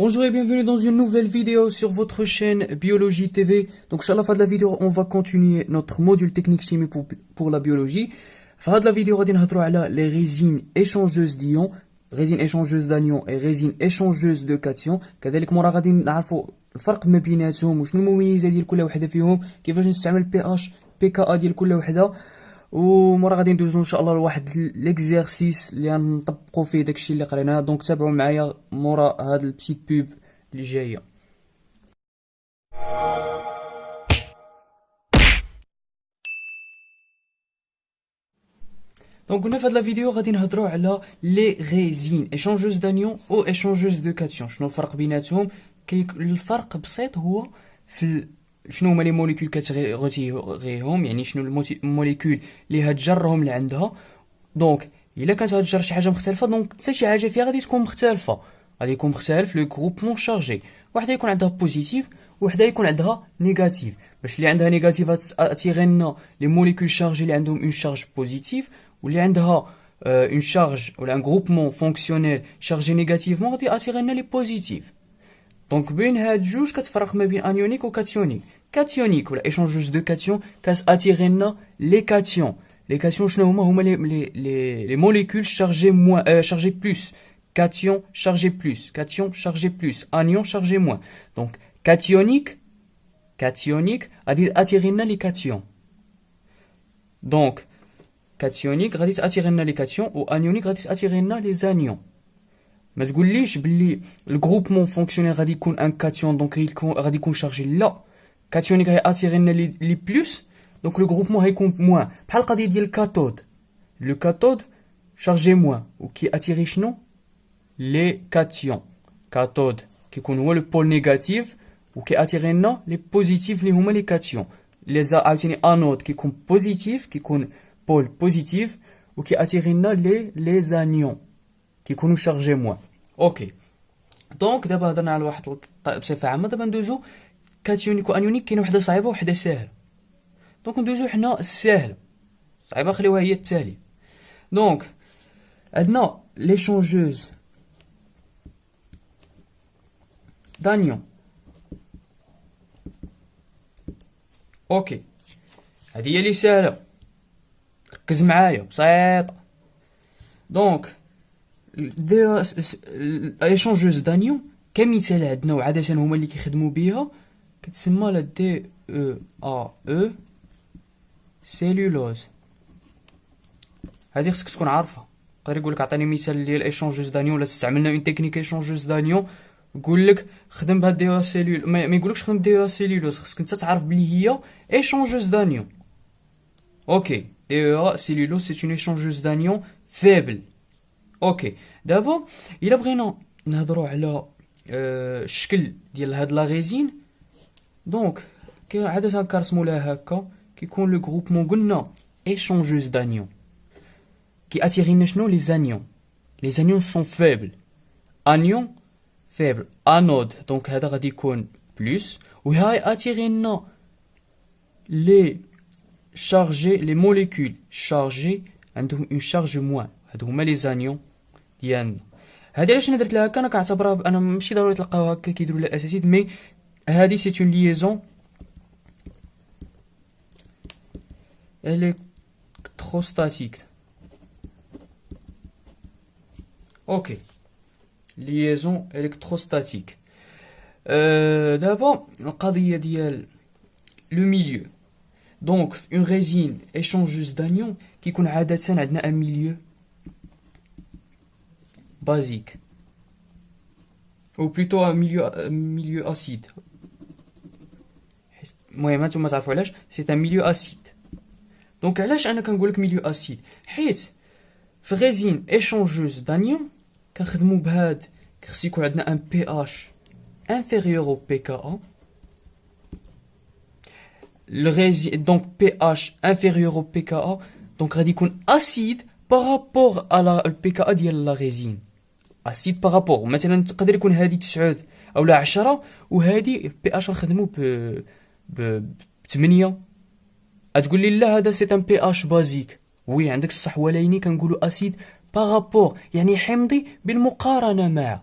Bonjour et bienvenue dans une nouvelle vidéo sur votre chaîne Biologie TV. Donc, à la fin de la vidéo, on va continuer notre module technique chimie pour la biologie. في هذه la vidéo غادي نهضروا على les résines échangeuses d'ions, résines échangeuses d'anions et résines échangeuses de cations. كذلك مرة غادي نعرفوا الفرق ما بيناتهم وشنو المميزات ديال كل وحده فيهم، كيفاش نستعمل بي اش بي كا ديال كل وحده. ومره غادي ندوزو ان شاء الله لواحد ليكزيرسيس اللي غنطبقوا فيه داكشي اللي قريناه. دونك تابعوا معايا مورا هاد البسيت بوب اللي جايه. دونك قلنا في هاد لا فيديو غادي نهضروا على لي ريزين ايشونجوز دانيون او ايشونجوز دو كاتيون. شنو الفرق بيناتهم؟ الفرق بسيط هو في شنو هما لي موليكول كتغيهم، يعني شنو الموليكول اللي هتجرهم لعندها. دونك الا كانت هتجر شي حاجه مختلفه، دونك حتى شي حاجه فيها غادي تكون مختلفه، غادي يكون مختلف لو غروبمون شارجي. وحده يكون عندها بوزيتيف وحده يكون عندها نيجاتيف. باش اللي عندها نيجاتيف اتيغي لنا لي موليكول شارجي اللي عندهم اون شارج بوزيتيف، واللي عندها اون شارج ولا ان غروبمون فونكسيونيل شارجي نيجاتيفمون غادي اتيغي لنا لي بوزيتيف. دونك بين هاد جوج كتفرق ما بين انيونيك و كاتيونيك. كاتيونيك ولا ايشونجوز دو كاتيون كاتاتيغي لنا لي كاتيون. لي كاتيون شنو هما لي موليكول شارجي موان شارجي بلس. كاتيون شارجي بلس، كاتيون شارجي بلس، انيون شارجي موان. دونك كاتيونيك غادي اتيغي لنا لي كاتيون. دونك كاتيونيك غادي تاتيغي لنا لي كاتيون و انيونيك غادي تاتيغي لنا لي زانيون. ما تقوليش باللي الجروبمون فونكسيونيل غادي يكون ان كاتيون دونك غادي يكون شارجي. لا، كاتيونيك غادي اتيغي لنا لي بلس، دونك لو جروبمون غيكون موان. بحال القضيه ديال الكاثود، لو كاثود شارجي موان وكي اتيغي شنو لي كاتيون. كاثود كيكون هو لو بول نيجاتيف وكي اتيغي لنا لي بوزيتيف اللي هما لي كاتيون. لي عاوتاني انود كيكون بوزيتيف، كيكون بول بوزيتيف وكي اتيغي لنا لي زانيون كيكونوا شارجي موان. اوكي، دونك دابا هضرنا على واحد بصفه عامه. دابا ندوزو كاتيونيك وانيونيك، كاينه وحده صعيبه وحده ساهله. دونك ندوزو حنا الساهله، صعيبه خليوها هي التاليه. دونك عندنا ليشونجوز دانيون. اوكي، هذه هي اللي ساهله، ركز معايا بسيطه. دونك ايشونجوز دانيون كمثال عندنا وعاده هما اللي كيخدموا بها، كتسمى لا دي او سيلولوز. هذه خصك تكون عارفها. يقدر يقول لك عطيني مثال ديال ايشونجوز دانيون ولا استعملنا اون تكنيك ايشونجوز دانيون، يقول لك خدم بهاد دي او سيلول. ما يقولكش خدم دي او سيلولوز، خصك انت تعرف بلي هي ايشونجوز دانيون. اوكي، دي او سيلولوز سي اون ايشونجوز دانيون فيبل. اوكي، دابا الا بغينا نهضروا على الشكل ديال هاد لا ريزين، دونك عاده كنرسموا لها هكا. كيكون لو غروبمون قلنا ايشونجوز دانيون كي اتيغي لنا شنو لي زانيون. لي زانيون سون فيبل، انيون فيبل، انود دونك هذا غادي يكون بلس، وهاي اتيغي لنا لي شارجي لي موليكول شارجي عندهم اون شارج موان، هادو هما لي زانيون ديالنا. هادي علاش انا درت لها هكا، انا كنعتبرها انا ماشي ضروري تلقاوها هكا كيديروا لها اساسيد، مي هادي سي اون ليزون الكتروستاتيك. اوكي، ليزون الكتروستاتيك. دابا القضيه ديال لو ميليو. دونك في اون ريزين ايشونجوز دانيون كيكون عاده عندنا ان ميليو basique ou plutôt un milieu acide. المهم هانتوما تعرفوا علاش سي ان ميليو اسيد. دونك علاش انا كنقول لك ميليو اسيد؟ حيت في غيزين ايشونجوز دانيون كنخدموا بهاد، خص يكون عندنا ان بي اش inférieur au pKa. le résine donc pH inférieur au pKa, donc غادي يكون اسيد بارابور على البيكا ديال لا ريزين. اسيد بارابور مثلا تقدر يكون هادي 9 اولا 10 وهادي بي اش نخدمو ب 8. تقول لي لا هذا سي ان بي اش بازيك. وي عندك الصح، ولكن كنقولوا اسيد بارابور يعني حمضي بالمقارنه مع.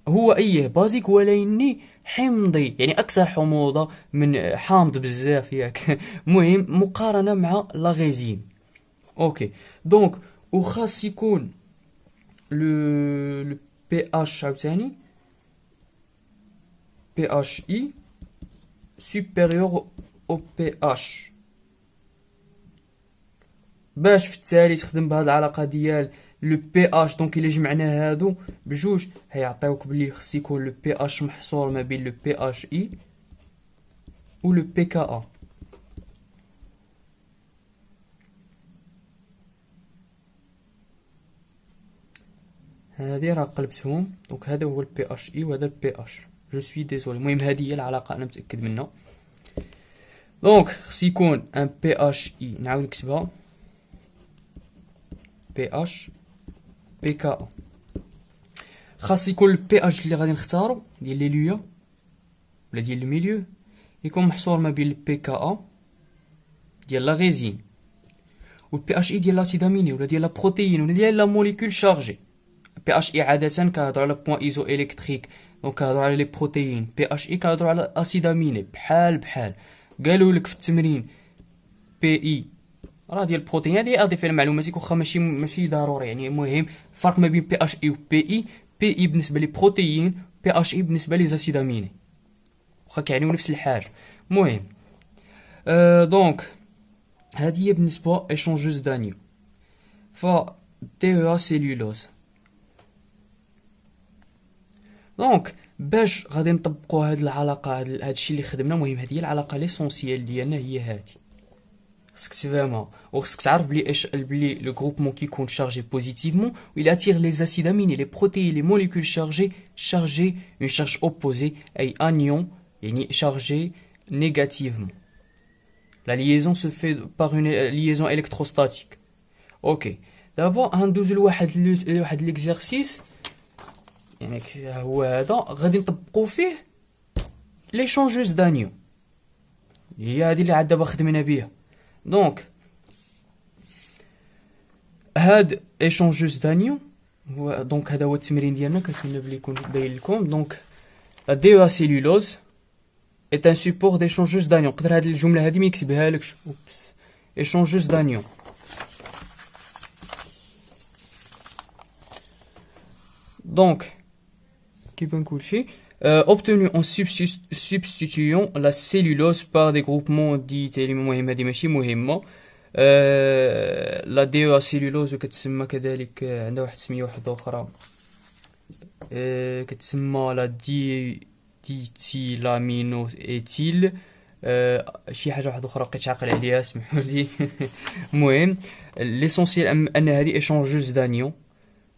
هو ايه بازيك ولكني حمضي، يعني اكثر حموضه من حامض بزاف ياك. مهم مقارنه مع لا غيزين. اوكي. دونك وخاص يكون لو بي اش عاوتاني بي اش اي supérieur au pH، باش في التالي تخدم بهاد العلاقه ديال لو بي اش. دونك الا جمعنا هادو بجوج هيعطيوك بلي خص يكون لو بي اش محصور ما بين لو بي اش اي و لو بي كا ا. هادي راه قلبتهم. دونك هذا هو البي اش اي وهذا البي اش. جو سوي ديزولي. المهم هذه هي العلاقه انا متاكد منها. دونك خص يكون ان بي اش اي، نعاود نكتبها بي اش بي كا ا. خاص يكون البي اش اللي غادي نختارو ديال لي لويا ولا ديال الميليو يكون محصور ما بين البي كا ا ديال لا غيزين والبي اش اي ديال لاسيد اميني ولا ديال لا بروتيين ولا ديال لا موليكول شارجي. بي اش اي عاده كنهضروا على بوين ايزو الكتريك، دونك كنهضروا على لي بروتيين. بي اش اي كنهضروا على اسيد اميني بحال قالوا لك في التمرين بي اي راه ديال البروتين. هذه اضيف لمعلوماتك واخا ماشي ضروري، يعني المهم الفرق ما بين بي اش اي و بي اي. بي اي بالنسبه لي بروتيين، بي اش اي بالنسبه لي زاسيد اميني، واخا كيعنيو نفس الحاجه. المهم دونك هذه هي بالنسبه ايشونجوز دانيو. ف دي او سيلولوز. دونك باش غادي نطبقوا هاد العلاقه، هاد الشيء اللي خدمنا، المهم هذه هي العلاقه ليسونسيال ديالنا هي هذه. خصك تفهمها وخصك تعرف بلي لو غروبمون كيكون شارجي بوزيتيفمون il attire les acides aminés, les protéines, les molécules chargées une charge opposée اي anion يعني chargé négativement. La liaison se fait par une liaison électrostatique. OK. D'abord غندوزو لواحد ليكزارسيس، يعني هو هذا غادي نطبقوا فيه ليشونجوز دانيو، هي هذه اللي عاد دابا خدمنا بها. دونك هاد ايشونجوز دانيو هو، دونك هذا هو التمرين ديالنا. كنتمنى بلي يكون باين لكم. دونك دي او سيلولوز est un support d'échangeuse d'anion. نقدر هاد الجمله هادي ما يكتبها لكش. échangeuse d'anion. دونك كيف نقول شي obtenu en substituant la cellulose par des groupements dits. المهم هذه ماشي مهمه. لا دي او سيلولوز كتسمى كذلك عندها واحد السميه واحده اخرى، كتسمى لا ديتيلامينو ايتيل، شي حاجه واحده اخرى بقيت عاقل عليها، سمحوا لي. المهم ليسونسيال ان هذه ايشونجوز دانيون.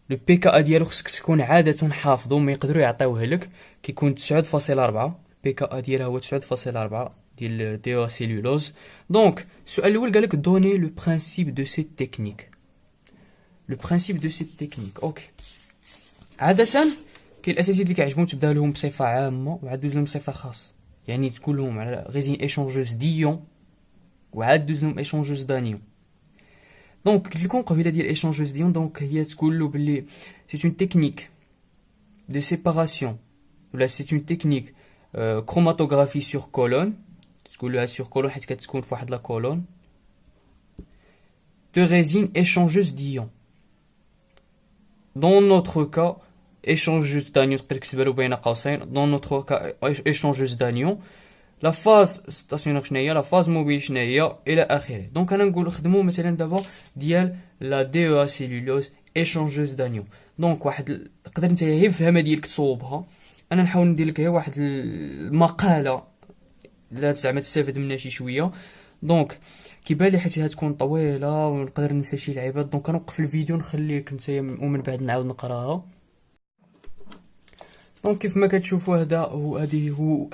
لو بي كا ا ديالو خصك تكون عاده حافظو، ما يقدروا يعطيوه لك، كيكون 9.4. بي كا ا ديالها هو 9.4 ديال دي او سيلولوز. دونك السؤال الاول قالك دوني لو برينسيپ دو سيت تكنيك. لو برينسيپ دو سيت تكنيك اوكي. عاده كاين الاساسيات اللي كيعجبهم تبدا لهم بصفه عامه وعاد دوز لهم بصفه خاصه، يعني تقول لهم على غيزين ايشونجوز ديون وعاد دوز لهم ايشونجوز دانيون. دونك قلت لكم قبيله ديال ايشونجوز ديون، دونك هي تقول له بلي سي اون تكنيك دو سيباراسيون ولا سي اون تكنيك كروماتوغرافي سور كولون. تقول له سور كولون حيت كتكون في واحد لا كولون دو ريزين ايشونجوز ديون. دون نوتر كا échangeuse d'anion، تقدر تكتبها له بين قوسين. دون نوتر كا échangeuse d'anion. لا فاز ستاسيونير شنو هي، لا فاز موبيل شنو هي، الى اخره. دونك انا نقول خدموا مثلا دابا ديال لا دي او سيلولوز échangeuse d'anion. دونك واحد تقدر نتا هي الفهمه ديالك تصوبها، انا نحاول ندير لك غير واحد المقاله لا زعما تستافد منها شي شويه. دونك كيبان لي حيت تكون طويله ونقدر ننسى شي لعيبات، دونك نوقف الفيديو نخليك نتايا ومن بعد نعاود نقراها. دونك كيف ما كتشوفوا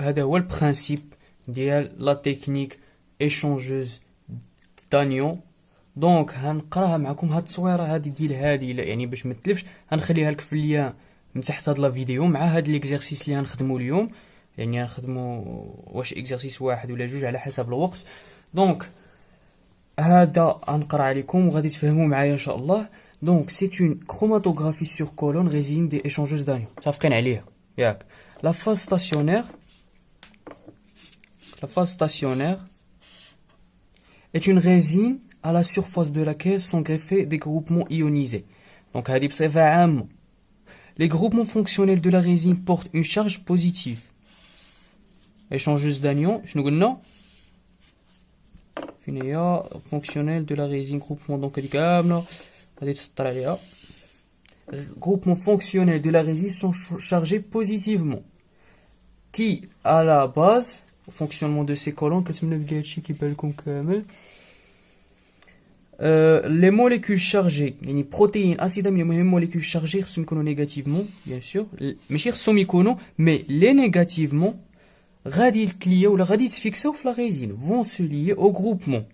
هذا هو البرانسيپ ديال لا تكنيك ايشونجوز دانيون. دونك هنقراها معكم. هاد التصويره هذه ديال هذه يعني باش ما تلفش هنخليها لك في اللين من تحت هاد لا فيديو مع هاد ليكزارسيس اللي غنخدموا اليوم، يعني غنخدموا واش اكزارسيس واحد ولا جوج على حسب الوقت. دونك هذا غنقرا عليكم وغادي تفهموا معايا ان شاء الله. دونك سي اون كروماتوغرافي سور كولون ريزين دي ايشونجوز دانيون، متفقين عليها. ياك. La phase stationnaire, la phase stationnaire est une résine à la surface de laquelle sont greffés des groupements ionisés. Donc, هذه بصفة عامة. Les groupements fonctionnels de la résine portent une charge positive. Échangeuse d'anions, شنو قلنا؟ فين هي fonctionnel de la résine groupement donc هذه كاملة غادي تسطر عليها. Groupements fonctionnels de la résine sont chargés positivement. Qui à la base au fonctionnement de ces colonnes كتمنى بلي هادشي كيبان لكم كامل. Les molécules chargées يعني protéines acides aminés مهم molécules chargées خصهم يكونوا négativement bien sûr ماشي خصهم يكونوا mais les négativement غادي يتلياو ولا غادي يتفيكساو في لا ريزين vont se lier au groupement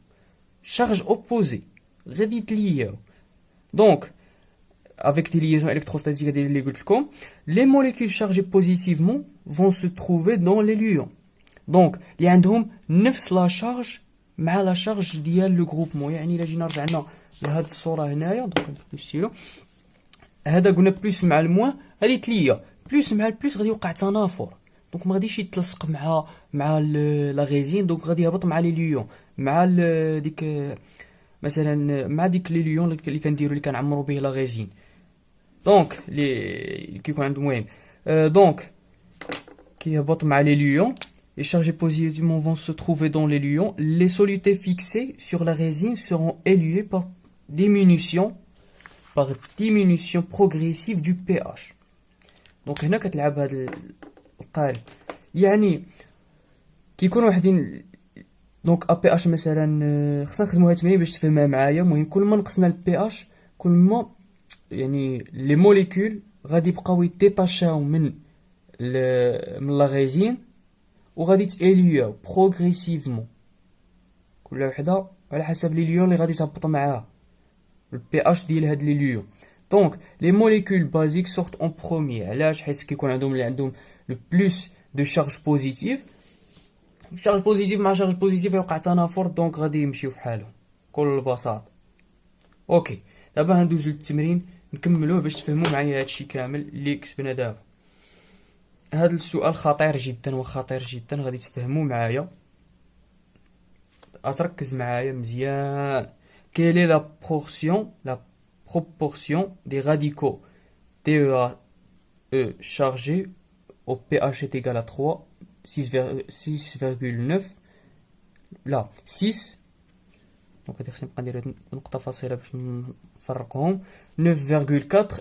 charge opposée غادي يتلياو. Donc avec des liaisons électrostatiques اللي قلت لكم les molécules chargées positivement vont se trouver dans les lions. Donc اللي عندهم نفس لا شارج مع لا شارج ديال لو غروبمون. يعني الا جينا رجعنا لهاد الصوره هنايا دونك نحطو ستيلو هذا قلنا بلس مع الموان غادي تليا بلس مع البلس غادي يوقع تنافر دونك ما غاديش يتلصق مع لا ريزين دونك غادي يهبط مع لي ليون مع ديك مثلا مع ديك لي ليون اللي كنديروا اللي كنعمروا به لا ريزين دونك اللي كيكون عندهم مهم دونك كيهبط مع لي ليون. Les chargés positivement vont se trouver dans les lions. Les solutés fixés sur la résine seront élués par diminution progressive du pH. Donc هنا كتلعب هذا القالب يعني كيكونوا وحدين دونك ا بي اش مثلا خصنا نخدموها تمرين باش تفهمها معايا. المهم كل ما نقصنا البي اش كل ما يعني لي موليكول غادي يبقاو يديتاشاو من لا ريزين وغادي تاليو بروغريسيفمون كل وحده على حسب لي ليون اللي غادي تهبط معاها البي اش ديال هاد لي ليون. دونك لي موليكول بازيك سورت اون بروميير علاش حيت كيكون عندهم اللي عندهم لو بلوس دو شارج بوزيتيف. شارج بوزيتيف مع شارج بوزيتيف يوقع تنافر دونك غادي يمشيو في حالهم بكل بساطه. اوكي دابا غندوزو للتمرين نكملوه باش تفهموا معايا هادشي كامل اللي كتبنا دابا. هذا السؤال خطير جدا وخطير جدا غادي تفهموا معايا اتركز معايا مزيان. Quelle est la proportion des radicaux TEAE chargés au pH est égal à 3 6,9 لا 6 دونك هادي خصني نبقى ندير هاد النقطه فاصله باش نفرقهم 9,4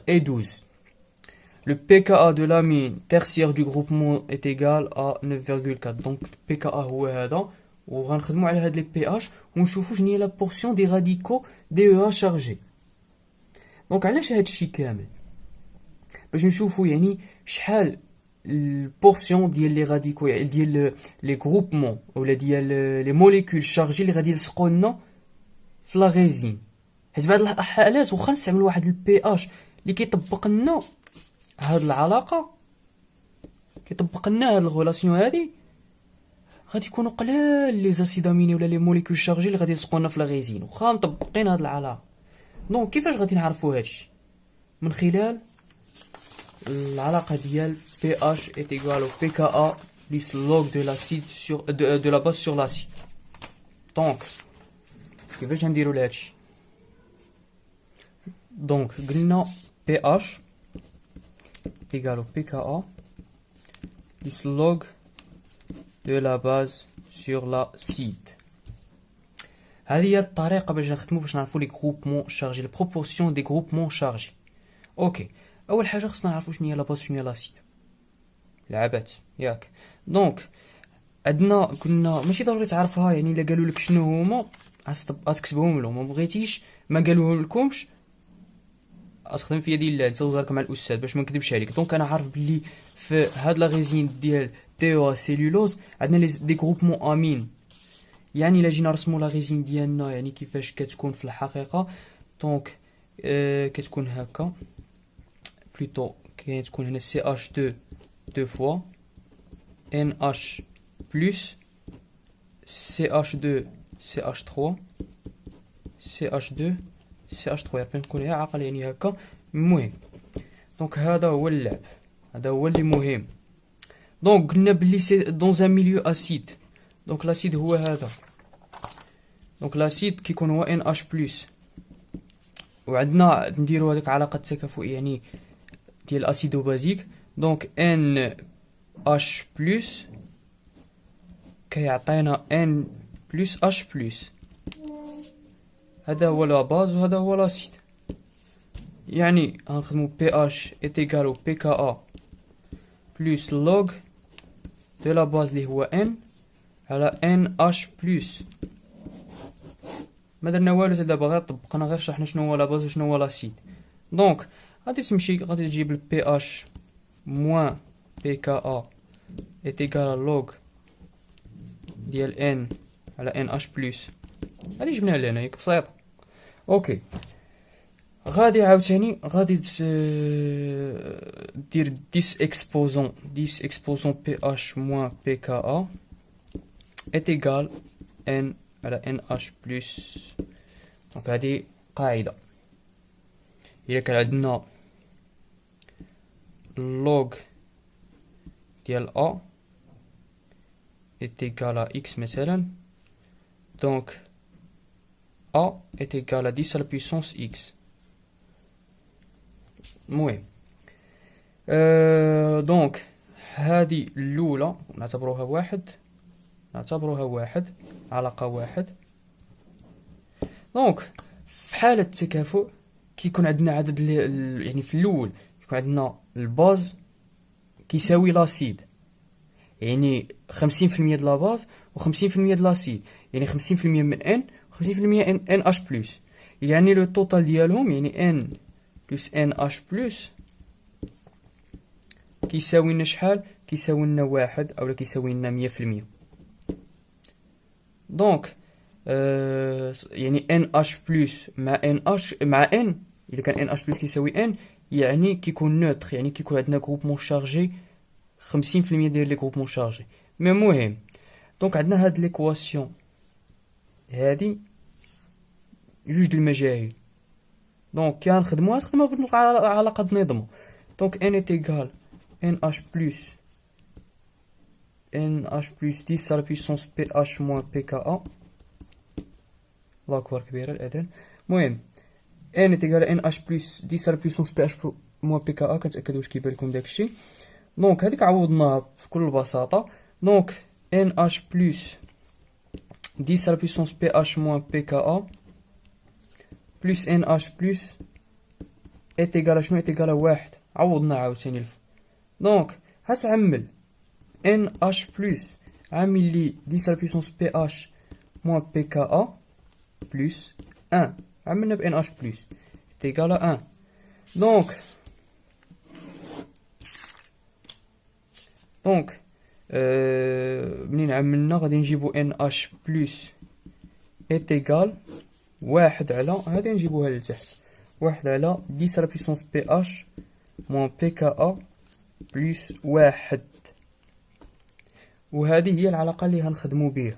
et 12. Le pKa de l'amine tertiaire du groupement est égal à 9,4. Donc pKa هو هذا وغنخدموا على هاد لي بي اش ونشوفوا شنو هي لا بورسيون دي راديكو دي او شارجي. دونك علاش هادشي كامل باش نشوفوا يعني شحال البورسيون ديال لي راديكو يعني ديال لي غروبمون ولا ديال لي موليكول شارجي اللي غادي يلصقوا لنا في لا ريزين. حيت بعض الحالات واخا نستعمل واحد البي اش اللي كيطبق لنا هاد العلاقه كيطبق لنا هاد الغولاسيون هادي غادي يكونوا قلال لي زاسيداميني ولا لي موليكول شارجي اللي غادي يلصقوا لنا في لا ريزين واخا مطبقين هاد العلاقه. دونك كيفاش غادي نعرفوا هادشي؟ من خلال العلاقه ديال pH est égal au pKa plus log de l'acide sur de la base sur l'acide. دونك كيفاش نديروا لهادشي؟ دونك قلنا pH égal au pKa plus log de la base sur l'acide. هذه هي الطريقه باش نخدموا باش نعرفوا لي غروبمون شارجي البروبورسيون دي غروبمون شارجي. اوكي اول حاجه خصنا نعرفوا شنو هي لا باز شنو هي لاسيد لعبات ياك. دونك عندنا قلنا ماشي ضروري تعرفها يعني الا قالوا لك شنو هما غتكتبهم لهم ما بغيتيش ما قالوهم لكمش استخدم فيا ديال انت وزارك مع الاستاذ باش ما نكذبش عليك. دونك انا عارف بلي في هاد لا ريزين ديال تيو سيلولوز عندنا دي غروبمون امين يعني الا جينا نرسموا لا ريزين ديالنا يعني كيفاش كتكون في الحقيقه. دونك كتكون هكا بلوتو كتكون هنا CH2 deux fois NH plus CH2 CH3 CH2 CH3 يمكن نكون عاقل يعني هكا. المهم دونك هذا هو اللعب هذا هو اللي مهم. دونك قلنا بلي سي دون ان ميليو اسيد. دونك لاسيد هو هذا. دونك لاسيد كيكون هو ان اش بلس، وعندنا نديرو هذيك علاقه تكافؤ يعني ديال الاسيدو بازيك. دونك ان اش بلس كيعطينا ان بلس اش بلس. هذا هو لا باز وهذا هو لاسيد. يعني غنخدمو بي اش ايت ايكالو بي كا ا بلس لوغ دو لا باز اللي هو ان على ان اش بلس. ما درنا والو حتى دابا، غير طبقنا، غير شرحنا شنو هو لا باز وشنو هو لاسيد. دونك غادي تمشي غادي تجيب البي اش موان بي كا ا ايت ايكال لوغ ديال ان على ان اش بلس. هادي جبناها لهنا ياك بسيطه. اوكي، غادي عاوتاني غادي دير 10 اكسبوزون بي اش موان بي كا ا est égal n على NH plus. دونك هذه قاعدة. إلا كان عندنا log ديال A est égal à X مثلا، دونك A est égal à 10 à la puissance X. المهم دونك هذه الأولى نعتبروها واحد، علاقة واحد. دونك في حالة التكافؤ كيكون عندنا عدد يعني في الأول يكون عندنا الباز كيساوي لاسيد، يعني 50% د لا باز و50% د لاسيد، يعني 50% من ان و50% ان اش بلس. يعني لو توتال ديالهم يعني ان بلس ان اش بلس كيساوي لنا شحال؟ كيساوي لنا واحد اولا كيساوي لنا 100%. دونك يعني ان اش بلس مع ان اش مع ان، اذا كان ان اش بلس كيساوي ان يعني كيكون نوتر، يعني كيكون عندنا غروبمون شارجي 50% ديال لي غروبمون شارجي. مي مهم دونك عندنا هاد ليكواسيون هادي جوج د المجاهيل. دونك يا نخدموها علاقه نظمو. دونك ان est égal NH plus 10 à la puissance PH moins PKA. الله أكبر كبيرة الأذان. المهم n est égal NH plus 10 à la puissance PH moins PKA. كنتأكد واش كيبان لكم داكشي. دونك هاديك عوضناها بكل بساطة. دونك NH plus 10 à la puissance PH moins PKA plus NH plus est égal à شنو؟ est égal à واحد. عوضنا عاوتاني الف. دونك هتعمل NH plus عامل لي 10 à la puissance PH moins PKA plus 1. عملنا ب NH plus est égal à 1. دونك منين عملنا غادي نجيبو NH plus est égal واحد على هادي نجيبوها لتحت، واحد على 10 à la puissance PH moins PKA plus واحد. وهذه هي العلاقة اللي هنخدمو بها،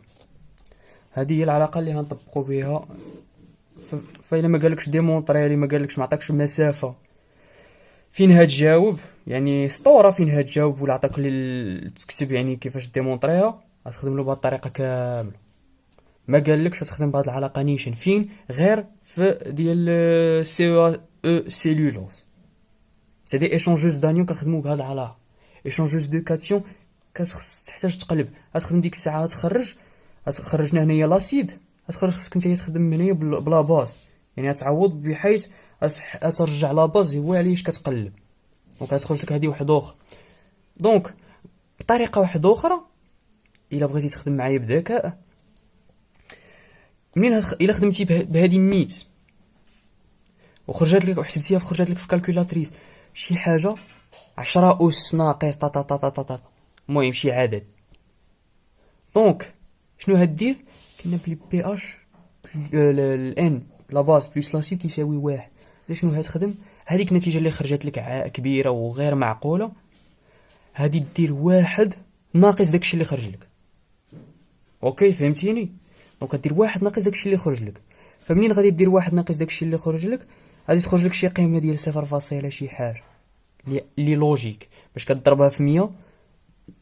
هذه هي العلاقة اللي هنطبقو بها. فإلا ما قالكش ديمونطري لي، ما قالكش ما عطاكش مسافة فين هتجاوب، يعني سطورة فين هتجاوب ولا عطاك تكتب يعني كيفاش ديمونطريها، غتخدم له بهاد الطريقة كاملة. ما قالكش تخدم بهاد العلاقة نيشان فين غير في ديال سي او سيلولوز، c'est-à-dire échangeuse d'anion كنخدمو بهاد العلاقة. échangeuse دو كاتيون كتحتاج تقلب، غتخدم ديك الساعة غتخرجنا هنايا لاسيد، غتخرج خصك نتايا تخدم هنايا بلا باز، يعني غتعوض بحيث غترجع لا باز هو علاش كتقلب. دونك غتخرج لك هادي واحدة أخرى. دونك بطريقة واحدة أخرى إلا بغيتي تخدم معايا بذكاء، منين إلا خدمتي بهادي النيت وخرجت لك وحسبتيها خرجت لك في كالكولاتريس شي حاجة 10 أس ناقص طا المهم شي عدد. دونك شنو هدير؟ كنا بلي بي اش الان لا باز بلس لاسيد كيساوي واحد. شنو هتخدم؟ هذيك النتيجة اللي خرجت لك كبيرة وغير معقولة، هادي دير واحد ناقص داكشي اللي خرج لك. اوكي فهمتيني؟ دونك دير واحد ناقص داكشي اللي خرج لك. فمنين غادي دير واحد ناقص داكشي اللي خرج لك غادي تخرج لك شي قيمة ديال 0 فاصلة شي حاجة اللي لوجيك. باش كتضربها في 100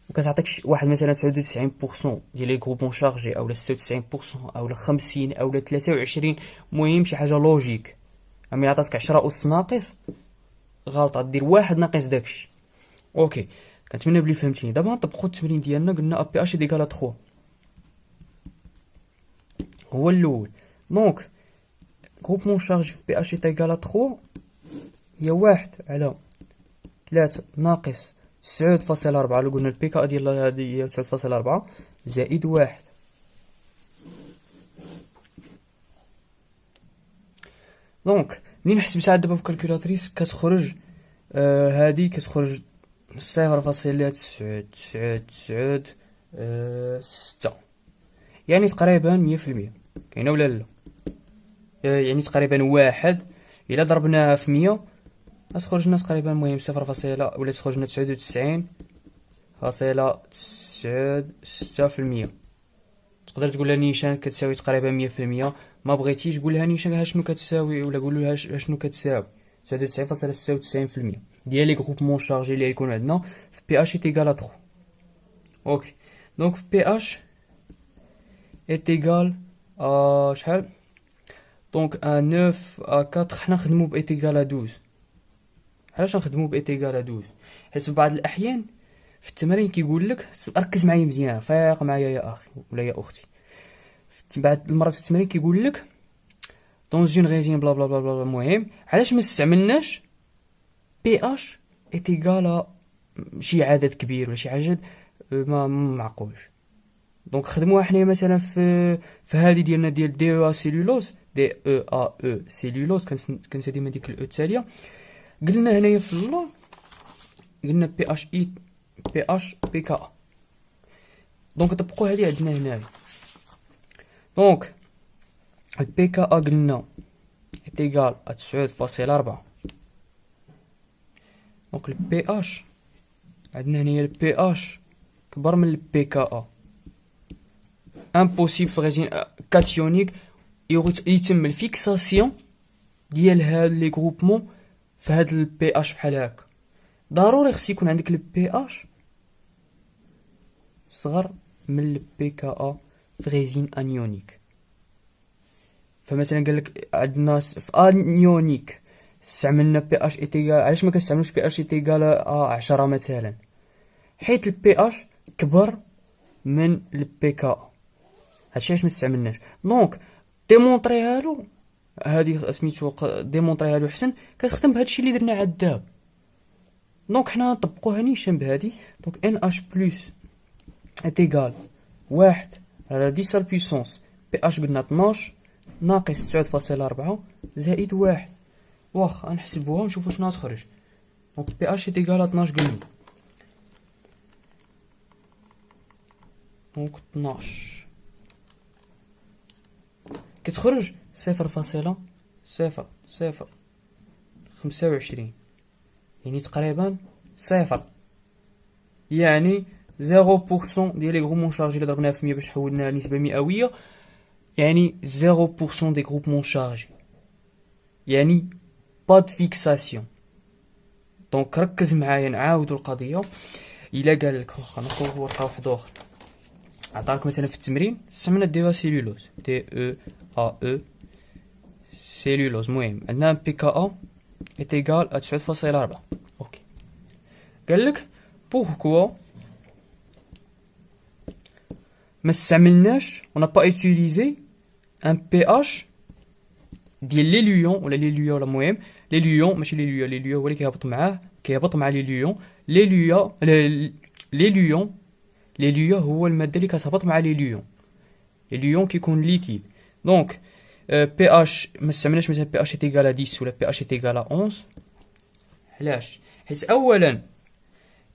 وكتعطيك واحد مثلا 99% ديال لي غروبون شارجي، اولا 96%، اولا 50، اولا 23. المهم شي حاجه لوجيك. اما عطاتك 10 اس ناقص، غلطه، دير واحد ناقص داكشي. اوكي، كنتمنى بلي فهمتيني. دابا نطبقوا التمرين ديالنا. قلنا بي اش ديكال 3 هو الاول. دونك غروبمون شارج في بي اش ايكال 3 هي 1 على 3 ناقص 9.4. لو قلنا البي كا ديال هادي هي 9.4 زائد 1. دونك منين حسبتها دابا في الكالكولاتريس كتخرج هادي كتخرج 0.99996، يعني تقريبا 100%. كاينه ولا لا؟ يعني تقريبا واحد الا ضربناها في 100 غتخرج لنا تقريبا المهم 0. ولا تخرج لنا 99.96%. تقدر تقول لها نيشان كتساوي تقريبا 100%. ما بغيتيش قول لها نيشان شنو كتساوي، ولا قول لها شنو كتساوي 99.96% ديال لي غروبمون شارجي اللي يكون عندنا في بي اش ايكال 3. اوكي، دونك في بي اش ايكال شحال؟ دونك 9 4 حنا نخدمو ب ايكال 12. علاش نخدمو ب ايكال 12؟ حيت في بعض الاحيان في التمارين كيقول لك، ركز معايا مزيان، فايق معايا يا اخي ولا يا اختي. في بعض المرات في التمارين كيقول لك دون جون ريزين بلا بلا بلا بلا. المهم علاش ما استعملناش بي اش ايكال شي عدد كبير ولا شي عدد ما معقولش. دونك خدموها حنايا مثلا في هذه ديالنا ديال دي او سيلولوز، دي او سيلولوز، كنسى ديما ديك الاو التاليه. قلنا هنايا في اللور قلنا بي اش بي اش بي كا. دونك طبقوا هذه عندنا هنايا. دونك البي كا قلنا ايكال 9.4. دونك البي اش عندنا هنايا البي اش كبر من البي كا. امبوسيبل في غازين كاتيونيك يتم الفيكساسيون ديال هاد لي غروبمون في هاد البي اش بحال هكا. ضروري خص يكون عندك البي اش صغر من البي كا في غازين انيونيك. فمثلا قالك عندنا في انيونيك استعملنا بي اش ايكال، علاش ما كنستعملوش بي اش ايكال 10 مثلا؟ حيت البي اش كبر من البي كا. هادشي علاش ما استعملناش. دونك ديمونطريها له، هادي سميتو ديمونطريها له حسن، كتخدم بهادشي اللي درنا عاد دابا. دونك حنا نطبقوها نيشان بهادي. دونك ان اش بلس ايكال 1 على 10 بويسونس بي اش قلنا 12 ناقص 9.4 زائد 1. واخا نحسبوها ونشوفو شنو غتخرج. دونك بي اش ايكال 12 قلنا. دونك 12 كتخرج 0.025، يعني تقريبا صفر. يعني 0% ديال لي غروبمون شارجي اللي ضربناها في 100 باش حولناها لنسبة مئوية، يعني 0% دي غروبمون شارجي، يعني با د فيكساسيون. دونك ركز معايا نعاودو القضية. الا قالك واخا نصوبو ورقة واحدة اخرى، عطاك مثلا في التمرين استعملنا دي او سيلولوز، دي او سيلولوز. المهم عندنا بي كا ايكال 9.4. اوكي، قالك بوركوا ما استعملناش on n'a pas utilisé un pH ديال لي ليون ولا لي ليو، ولا المهم لي ليون ماشي لي ليو. لي ليو هو اللي كيهبط مع لي ليون. لي ليو لي ليو هو الماده اللي كتهبط مع لي ليون. لي ليون كيكون ليكيد. دونك بي اش ما استعملناش مثلا بي اش ايكال 10 ولا بي اش ايكال 11. علاش؟ حيت اولا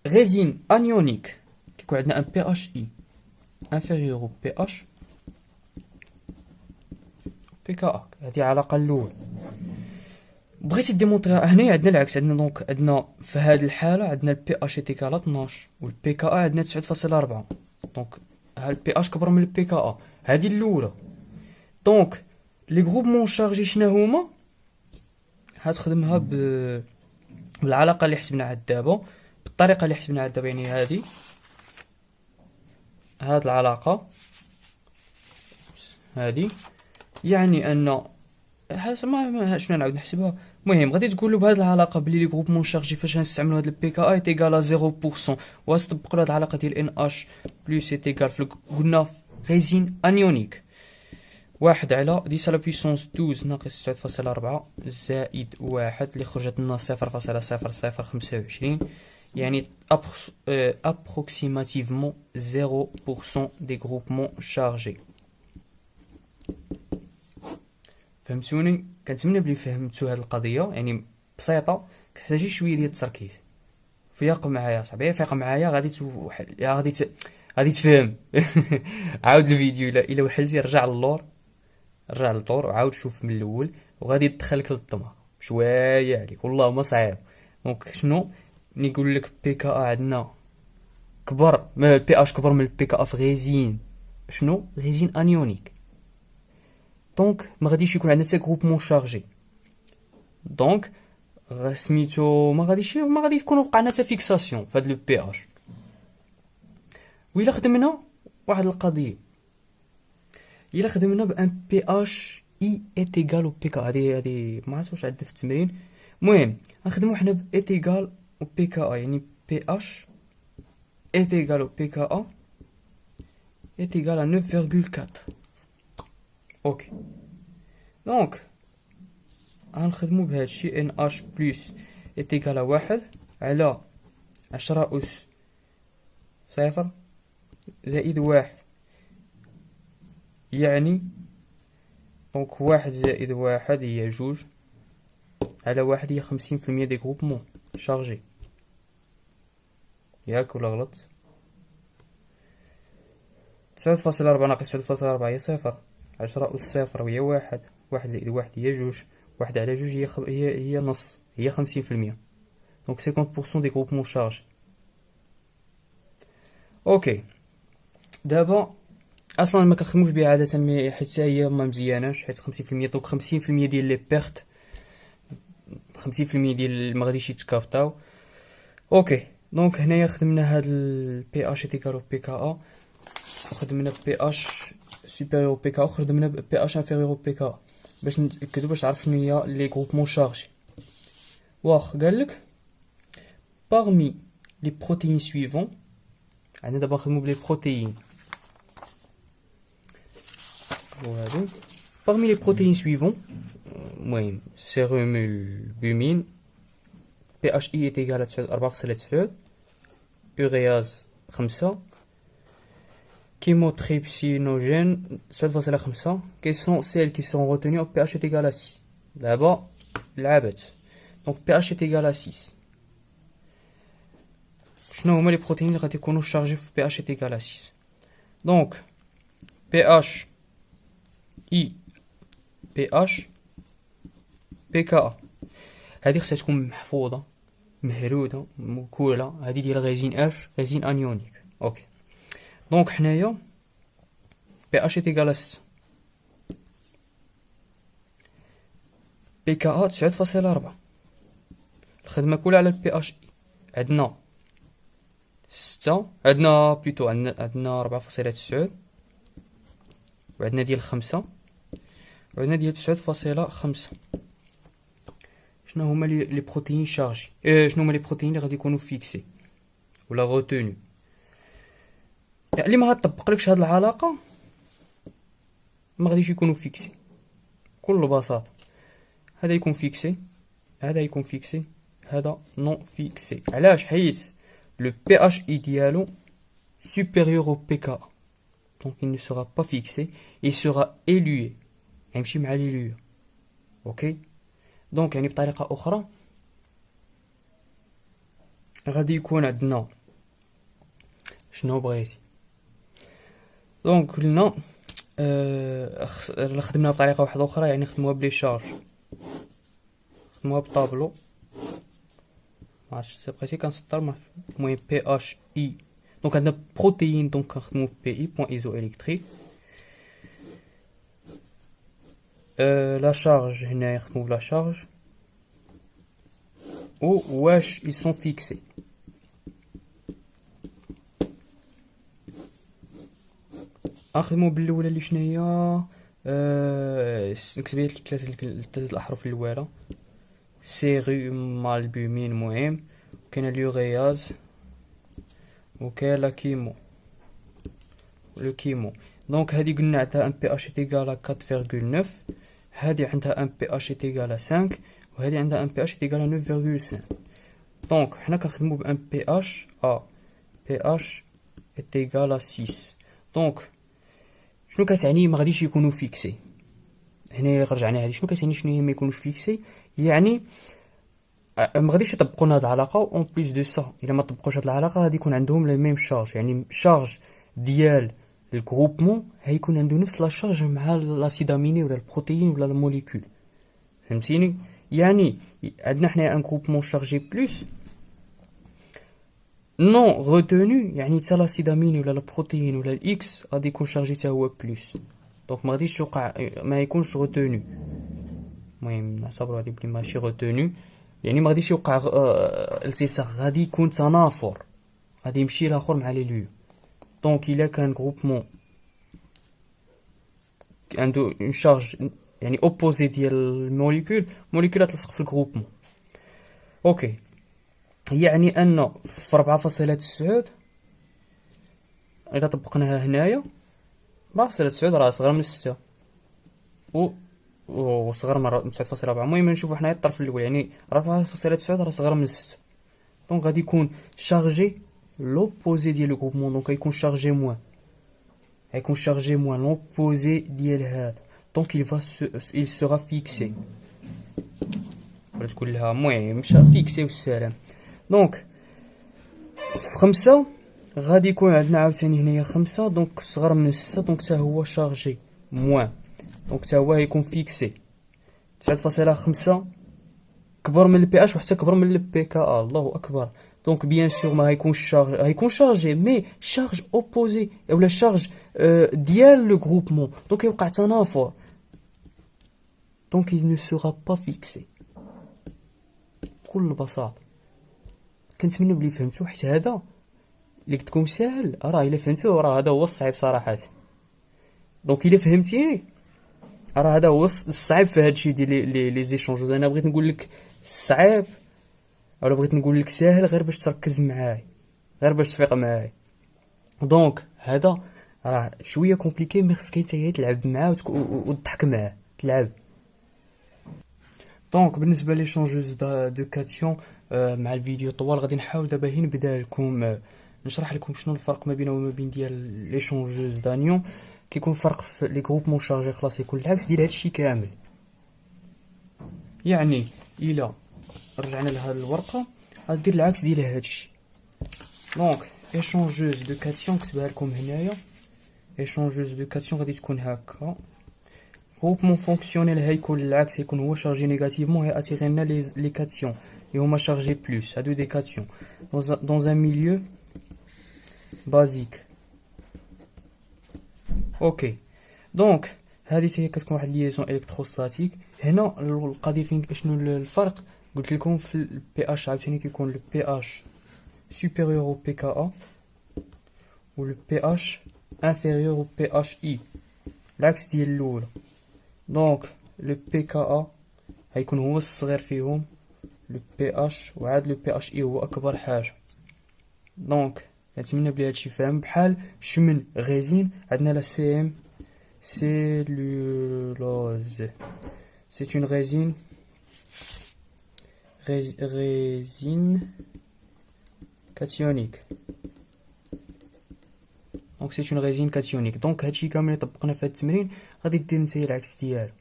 غازين انيونيك كيكون عندنا ان بي اش اي inférieur au pH PKA. هذه علاقة الأولى. بغيتي ديمونطري هنايا عندنا العكس. عندنا دونك عندنا في هذه الحالة عندنا البي اش ايكال 12 والبي كا عندنا 9.4. دونك ها البي اش كبر من البي كا. هذه الأولى. دونك لي غروبمون شارجي شنا هما؟ هتخدمها بالعلاقة اللي حسبنا عاد دابا. بالطريقه اللي حسبناها دابا، يعني هاد العلاقه هادي، يعني ان شنو نعاود نحسبها. المهم غادي تقول له بهاد العلاقه بلي لي غروبمون شارجي فاش غنستعملوا هاد البي كا اي تيغال 0%، وغتطبقوا هاد العلاقه ديال ان اش بلس تيغال قلنا ريزين انيونيك 1/10 ناقص 9.4 زائد 1 اللي خرجت لنا 0.0025، يعني approximativement 0% des groupements chargés. فهمتوني؟ كنتمنى بلي فهمتوا هاد القضيه، يعني بسيطه، كتحتاجي شويه ديال التركيز. فيق معايا صاحبي، فيق معايا، غادي تفهم. عاود الفيديو الا وحلتي، رجع للطور وعاود شوف من الاول، وغادي تدخلك للدماغ شويه عليك، والله ما صعيب. دونك شنو نقول لك؟ بي كا عندنا كبر من البي اش، كبر من البي كا في غيزين، شنو غيزين انيونيك. دونك ما غاديش يكون عندنا حتى غروبمون شارجي، دونك سميتو ما غادي تكون وقعنا حتى فيكساسيون في هاد لو بي اش. وإلا خدمنا واحد القضيه، الا خدمنا بان بي اش اي ايت ايغال او بي كا، هادي ما عرفتش واش عندنا في التمرين. المهم غنخدمو حنا ب ايت ايغال او بي كا ا، يعني بي اش ايت ايغال او بي كا ا ايت ايغال à 9,4. اوكي، دونك غنخدمو بهادشي ان اش بلس ايت ايغال 1 على 10 أس 0 زائد 1، يعني دونك 1 زائد 1 هي 2 على 1 هي 50% دي غروبمون شارجي، ياك ولا غلط؟ 9.4 ناقص 9.4 هي 0، 10 أس 0 هي 1، 1 زائد 1 هي 2، 1 على 2 هي نص، هي 50%. دونك 50% دي غروبمون شارج. اوكي، دابا اصلا ما كنخدموش بها عاده، حيت هي ما مزياناش، حيت 50%، دونك 50% ديال لي بيرت، 50% ديال ما غاديش يتكافطاو. اوكي، دونك هنايا خدمنا هاد البي اش ايكالو بي كا ا، وخدمنا بي اش سوبيريور بي كا، وخدمنا بي اش انفيريور بي كا، باش نتاكدوا، باش تعرف شنو هي لي غروبمون شارجي. واخ قالك parmi les protéines suivantes، عندنا دابا نخدمو بلي بروتيين، وهادو parmi les protéines suivantes، المهم سيرومول بومين بي اش اي ايت ايكال 4.9، اورياز 5، كيموتريبسينوجين 7.5. quelles sont celles qui sont retenues au pH est égal à 6. دابا لعبت، دونك pH est égal à 6. شنو هما لي بروتين اللي غادي يكونوا شارجي في pH est égal à 6؟ دونك pH اي pH بي كا، هذه خصها تكون محفوظه مهروده مكوله، هذه ديال غازين اش، غازين انيونيك. اوكي، دونك حنايا بي اش ايكال 6، بي كا 9.4، الخدمه كلها على البي اش عندنا 6، عندنا بلوتو عندنا 4.9، وعندنا ديال 5، وعندنا ديال 9.5. شنو هما لي بروتين شارجي، شنو هما لي بروتين اللي غادي يكونوا فيكسي ولا غوتوني؟ يعني اللي ما غتطبقلكش هاد العلاقه ما غاديش يكونوا فيكسي بكل بساطه. هذا يكون فيكسي، هذا يكون فيكسي، هذا نون فيكسي. علاش؟ حيت لو بي اش اي ديالو supérieur au PK، donc il ne sera pas fixé, il sera élué، يمشي مع l'élué. اوكي، دونك يعني بطريقه اخرى غادي يكون عندنا شنو بغيتي. دونك قلنا خدمنا بطريقه واحده اخرى، يعني خدموها بلي شارج، خدموها بطابلو، ما عرفتش بقيتي كنسطر. المهم بي اش اي، دونك عندنا بروتين، دونك كنخدمو بي اي بوين ايزو الكتريك. لا شارج هنا يخدمو بلا شارج، و واش ils sont fixés. نخدمو بالاولى اللي شناهي نكتب هي الثلاث الاحرف الاولى سيرومالبومين. مهم كاين اليورياز وكاين لا كيمو لو كيمو. دونك هادي قلنا عندها ان بي اش ايكال 4.9، هادي عندها ان بي اش ايكال 5، وهادي عندها ان بي اش ايكال 9.5. دونك حنا كنخدمو بان بي اش بي اش ايكال 6. دونك شنو كتعني ما غاديش يكونوا فيكسي؟ هنا رجعنا هذه شنو كتعني شنو هي ما يكونوش فيكسي؟ يعني ما غاديش يطبقوا هاد العلاقه. اون بليس دو سا الا ما طبقوش هاد العلاقه غادي يكون عندهم لي ميم شارج، يعني شارج ديال الجروبمون هيكون عنده نفس لا شارج مع لاسيد اميني ولا البروتيين ولا الموليكول. فهمتيني؟ يعني عندنا حنا ان جروبمون شارجي بلوس نون روتونو، يعني حتى لاسيد اميني ولا البروتيين ولا الاكس غادي يكون شارجي حتى هو بلوس. دونك ما غاديش يوقع ما يكونش روتونو. المهم نعتبرو هادي بلي ماشي روتونو، يعني ما غاديش يوقع التصاق، غادي يكون تنافر، غادي يمشي الاخر مع لي ليو. دونك الا كان جروبمون عنده اون شارج يعني اوبوزي ديال الموليكول تلصق في الجروبمون. اوكي، يعني ان في 4.9 الا طبقناها هنايا 4.9 راه صغر من 6 وصغر من 9.4. المهم نشوفو حنايا الطرف الاول، يعني 4.9 راه صغر من 6. دونك غادي يكون شارجي لوبوزي ديال لو غروبمون، دونك غيكون شارجي موان، غيكون شارجي موان لوبوزي ديال هذا. دونك il sera fixé ولا تقول لها المهم مشى فيكسي والسلام. دونك في 5 غادي يكون عندنا عاوتاني هنايا 5، دونك صغر من 6، دونك حتى هو شارجي موان، دونك حتى هو يكون فيكسي. 9.5 كبر من البي اش وحتى كبر من البي كا. الله اكبر. دونك بيان سور ما هيكونش شارج، هيكون شارجي مي شارج اوبوزي ولا شارج ديال لو غروبمون، دونك يوقع تنافر. دونك il ne sera pas fixé بكل بساطه. كنتمنى بلي فهمتو، حيت هذا اللي قلت لكم ساهل راه الا فهمتوه راه هذا هو الصعيب صراحه. دونك الا فهمتيني راه هذا هو الصعيب في هادشي ديال لي زيشونج. انا بغيت نقول لك الصعيب ولا بغيت نقول لك ساهل غير باش تركز معايا، غير باش تفيق معايا. دونك هذا راه شويه كومبليكي، مي خصك نتا تلعب معاه وتضحك معاه تلعب. دونك بالنسبه لي شونجوز دو كاتيون مع الفيديو طوال غادي نحاول دابا هنا نبدا لكم نشرح لكم شنو الفرق ما بينه وما بين ديال لي شونجوز دانيون. كيكون فرق في لي جروبمون شارجي خلاص يكون العكس ديال هادشي كامل. يعني الا رجعنا لهاد الورقه غادير العكس ديال هادشي. دونك ايشونجوز دو كاتيون كتبها لكم هنايا. ايشونجوز دو كاتيون غادي تكون هكا. جروبمون فونكسيونيل هيكون العكس، يكون هو شارجي نيجاتيفمون، هي اتيغي لنا لي كاتيون اللي هما شارجي بلوس، هادو دي كاتيون دون ان ميليو بازيك. اوكي، دونك هذه هي كتكون واحد ليزون الكتروستاتيك. هنا القضيه فين شنو الفرق؟ قلت لكم في البي اش عاوتاني كيكون لو بي اش supérieur au pKa و le pH inférieur au pHi، العكس ديال الاولى. دونك لو pKa هيكون هو الصغير فيهم، لو pH وعاد لو pHi هو اكبر حاجه. دونك نتمنى بلي هادشي فاهم. بحال شمن غازين عندنا لا سي ام cellulose. C'est une résine cationique. Donc c'est une résine cationique. Donc هادشي كامل اللي طبقنا في هاد التمرين غادي دير نتايا العكس ديالو.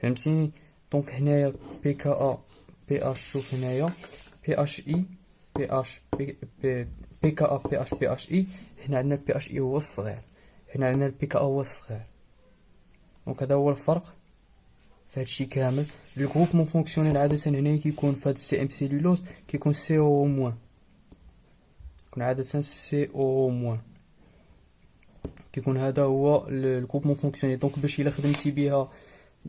فهمتيني؟ دونك هنايا بي كا ا بي اش، شوف هنايا بي اش اي بي اش بي كا ا بي اش اي. هنا عندنا البي اش اي هو الصغير، هنا عندنا البي كا ا هو الصغير. دونك هذا هو الفرق في هادشي كامل. الجروبمون فونكسيونيل عادة هنا كيكون في هاد السي ام سيلولوز كيكون سي او موان، كيكون عادة سي او موان، كيكون هذا هو الجروبمون فونكسيونيل. دونك باش الا خدمتي بها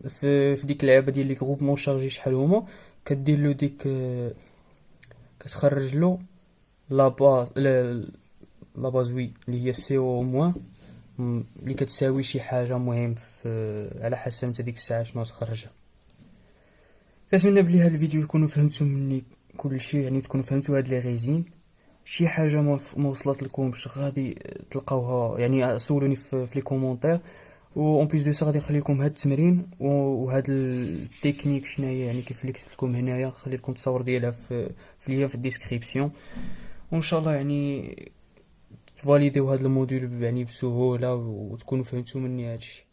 في ديك اللعبه ديال لي جروبمون شارجي شحال هما، كدير له ديك كتخرج له لا باز وي اللي هي سي او موان اللي كتساوي شي حاجه مهم على حسب انت ديك الساعه شنو تخرجها. كنتمنى بلي هذا الفيديو يكونوا فهمتوا مني كل شيء، يعني تكونوا فهمتوا هاد لي غيزين. شي حاجه ما وصلت لكمش غادي تلقاوها، يعني سولوني في لي كومونتير. و اون بليس دو سا غادي نخلي لكم هاد التمرين وهاد التكنيك شناهي، يعني كيف اللي كتبت لكم هنايا، نخلي لكم التصور ديالها في ليا في الديسكريبسيون. وان شاء الله يعني تفاليديو هاد الموديول يعني بسهوله وتكونوا فهمتوا مني هادشي.